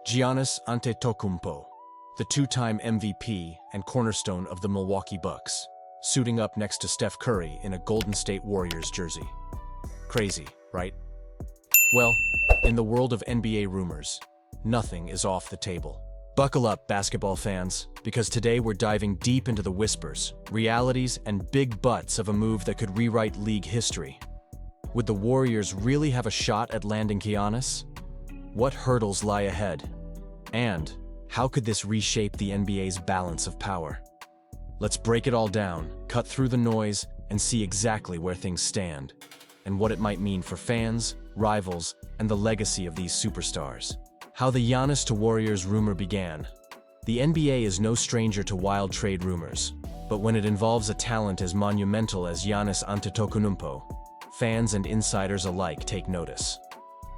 Giannis Antetokounmpo, the two-time MVP and cornerstone of the Milwaukee Bucks, suiting up next to Steph Curry in a Golden State Warriors jersey. Crazy, right? Well, in the world of NBA rumors, nothing is off the table. Buckle up, basketball fans, because today we're diving deep into the whispers, realities, and big buts of a move that could rewrite league history. Would the Warriors really have a shot at landing Giannis? What hurdles lie ahead? And how could this reshape the NBA's balance of power? Let's break it all down, cut through the noise, and see exactly where things stand, and what it might mean for fans, rivals, and the legacy of these superstars. How the Giannis to Warriors rumor began. The NBA is no stranger to wild trade rumors, but when it involves a talent as monumental as Giannis Antetokounmpo, fans and insiders alike take notice.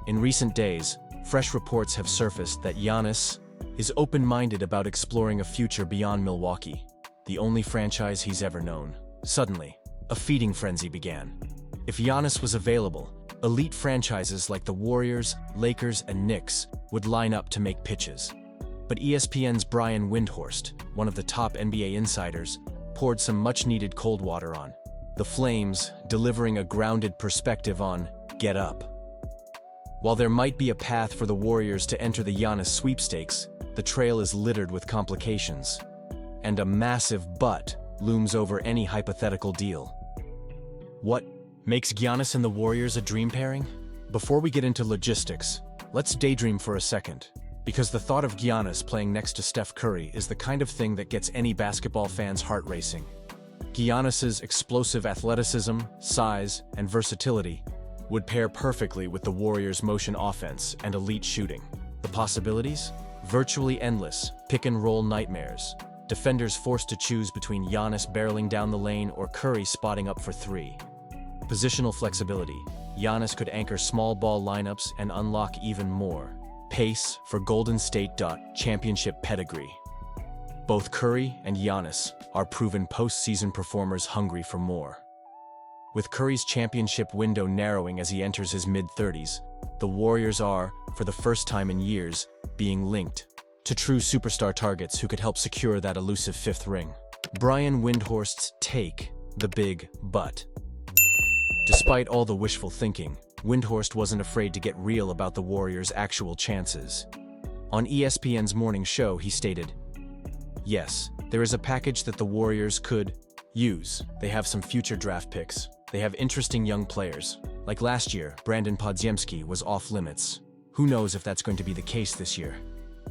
In recent days, fresh reports have surfaced that Giannis is open-minded about exploring a future beyond Milwaukee, the only franchise he's ever known. Suddenly, a feeding frenzy began. If Giannis was available, elite franchises like the Warriors, Lakers, and Knicks would line up to make pitches. But ESPN's Brian Windhorst, one of the top NBA insiders, poured some much-needed cold water on the Flames, delivering a grounded perspective on "get up." While there might be a path for the Warriors to enter the Giannis sweepstakes, the trail is littered with complications, and a massive but looms over any hypothetical deal. What makes Giannis and the Warriors a dream pairing? Before we get into logistics, let's daydream for a second, because the thought of Giannis playing next to Steph Curry is the kind of thing that gets any basketball fan's heart racing. Giannis's explosive athleticism, size, and versatility would pair perfectly with the Warriors' motion offense and elite shooting. The possibilities? Virtually endless, pick-and-roll nightmares. Defenders forced to choose between Giannis barreling down the lane or Curry spotting up for three. Positional flexibility. Giannis could anchor small ball lineups and unlock even more pace for Golden State. Championship pedigree. Both Curry and Giannis are proven postseason performers hungry for more. With Curry's championship window narrowing as he enters his mid-30s, the Warriors are, for the first time in years, being linked to true superstar targets who could help secure that elusive fifth ring. Brian Windhorst's take: the big but. Despite all the wishful thinking, Windhorst wasn't afraid to get real about the Warriors' actual chances. On ESPN's morning show, he stated, "Yes, there is a package that the Warriors could use. They have some future draft picks. They have interesting young players. Like last year, Brandon Podziemski was off limits. Who knows if that's going to be the case this year?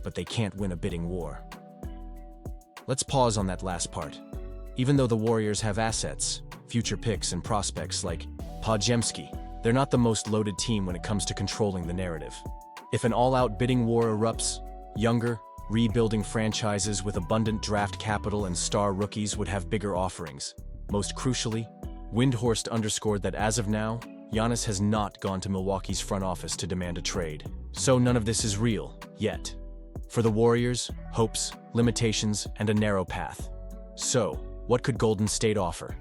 But they can't win a bidding war." Let's pause on that last part. Even though the Warriors have assets, future picks, and prospects like Podziemski, they're not the most loaded team when it comes to controlling the narrative. If an all-out bidding war erupts, younger, rebuilding franchises with abundant draft capital and star rookies would have bigger offerings. Most crucially, Windhorst underscored that as of now, Giannis has not gone to Milwaukee's front office to demand a trade. So none of this is real, yet. For the Warriors, hopes, limitations, and a narrow path. So, what could Golden State offer?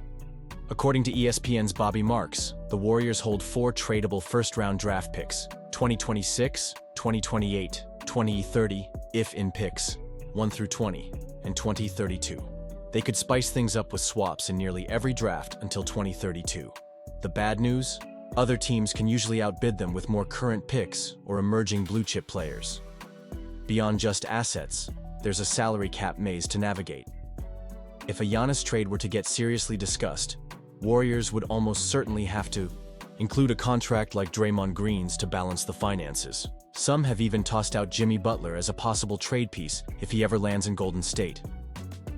According to ESPN's Bobby Marks, the Warriors hold 4 tradable first-round draft picks: 2026, 2028, 2030, if in picks, 1 through 20, and 2032. They could spice things up with swaps in nearly every draft until 2032. The bad news? Other teams can usually outbid them with more current picks or emerging blue-chip players. Beyond just assets, there's a salary cap maze to navigate. If a Giannis trade were to get seriously discussed, Warriors would almost certainly have to include a contract like Draymond Green's to balance the finances. Some have even tossed out Jimmy Butler as a possible trade piece if he ever lands in Golden State.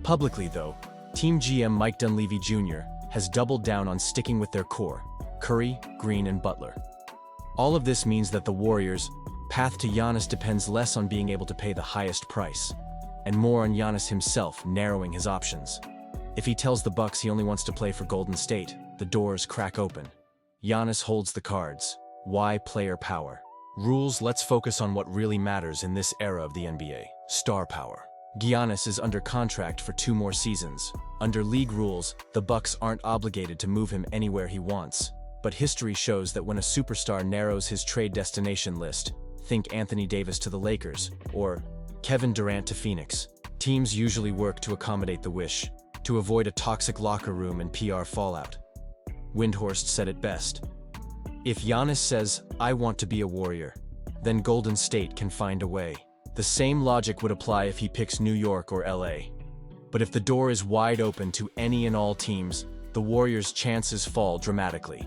Publicly, though, Team GM Mike Dunleavy Jr. has doubled down on sticking with their core: Curry, Green, and Butler. All of this means that the Warriors' path to Giannis depends less on being able to pay the highest price, and more on Giannis himself narrowing his options. If he tells the Bucks he only wants to play for Golden State, the doors crack open. Giannis holds the cards. Why player power? Rules. Let's focus on what really matters in this era of the NBA: star power. Giannis is under contract for 2 more seasons. Under league rules, the Bucks aren't obligated to move him anywhere he wants. But history shows that when a superstar narrows his trade destination list, think Anthony Davis to the Lakers, or Kevin Durant to Phoenix. Teams usually work to accommodate the wish, to avoid a toxic locker room and PR fallout. Windhorst said it best. If Giannis says, "I want to be a Warrior," then Golden State can find a way. The same logic would apply if he picks New York or LA. But if the door is wide open to any and all teams, the Warriors' chances fall dramatically.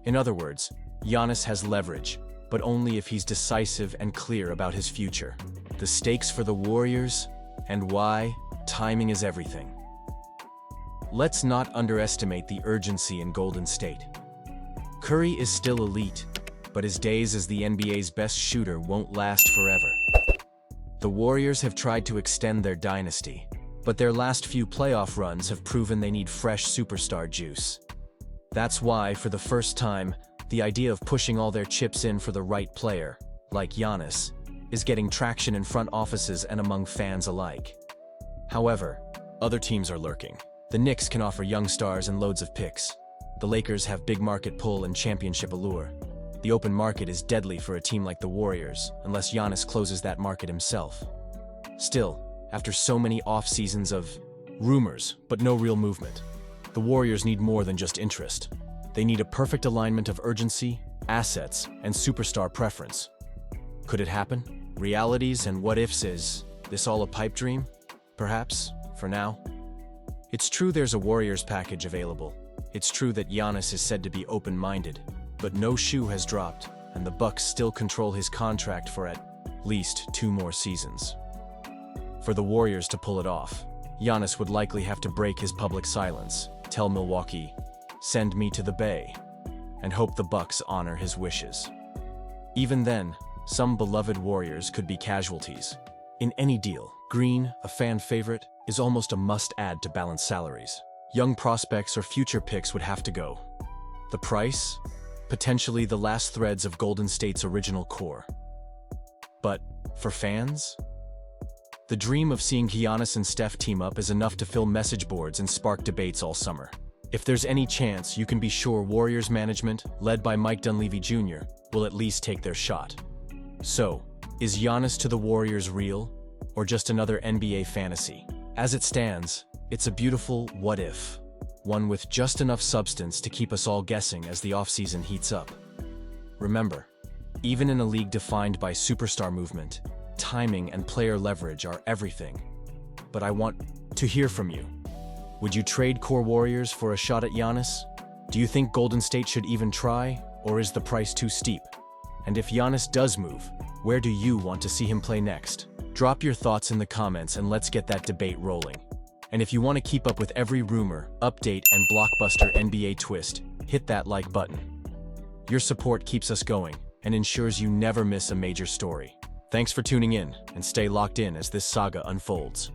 In other words, Giannis has leverage, but only if he's decisive and clear about his future. The stakes for the Warriors, and why, timing is everything. Let's not underestimate the urgency in Golden State. Curry is still elite, but his days as the NBA's best shooter won't last forever. The Warriors have tried to extend their dynasty, but their last few playoff runs have proven they need fresh superstar juice. That's why, for the first time, the idea of pushing all their chips in for the right player, like Giannis, is getting traction in front offices and among fans alike. However, other teams are lurking. The Knicks can offer young stars and loads of picks. The Lakers have big market pull and championship allure. The open market is deadly for a team like the Warriors, unless Giannis closes that market himself. Still, after so many off-seasons of rumors, but no real movement, the Warriors need more than just interest. They need a perfect alignment of urgency, assets, and superstar preference. Could it happen? Realities and what-ifs. Is this all a pipe dream? Perhaps, for now. It's true there's a Warriors package available. It's true that Giannis is said to be open-minded, but no shoe has dropped, and the Bucks still control his contract for at least 2 more seasons. For the Warriors to pull it off, Giannis would likely have to break his public silence, tell Milwaukee, "Send me to the Bay," and hope the Bucks honor his wishes. Even then, some beloved Warriors could be casualties. In any deal, Green, a fan favorite, is almost a must-add to balance salaries. Young prospects or future picks would have to go. The price? Potentially the last threads of Golden State's original core. But for fans? The dream of seeing Giannis and Steph team up is enough to fill message boards and spark debates all summer. If there's any chance, you can be sure Warriors management, led by Mike Dunleavy Jr., will at least take their shot. So, is Giannis to the Warriors real, or just another NBA fantasy? As it stands, it's a beautiful what-if, one with just enough substance to keep us all guessing as the offseason heats up. Remember, even in a league defined by superstar movement, timing and player leverage are everything. But I want to hear from you. Would you trade core Warriors for a shot at Giannis? Do you think Golden State should even try, or is the price too steep? And if Giannis does move, where do you want to see him play next? Drop your thoughts in the comments and let's get that debate rolling. And if you want to keep up with every rumor, update, and blockbuster NBA twist, hit that like button. Your support keeps us going and ensures you never miss a major story. Thanks for tuning in, and stay locked in as this saga unfolds.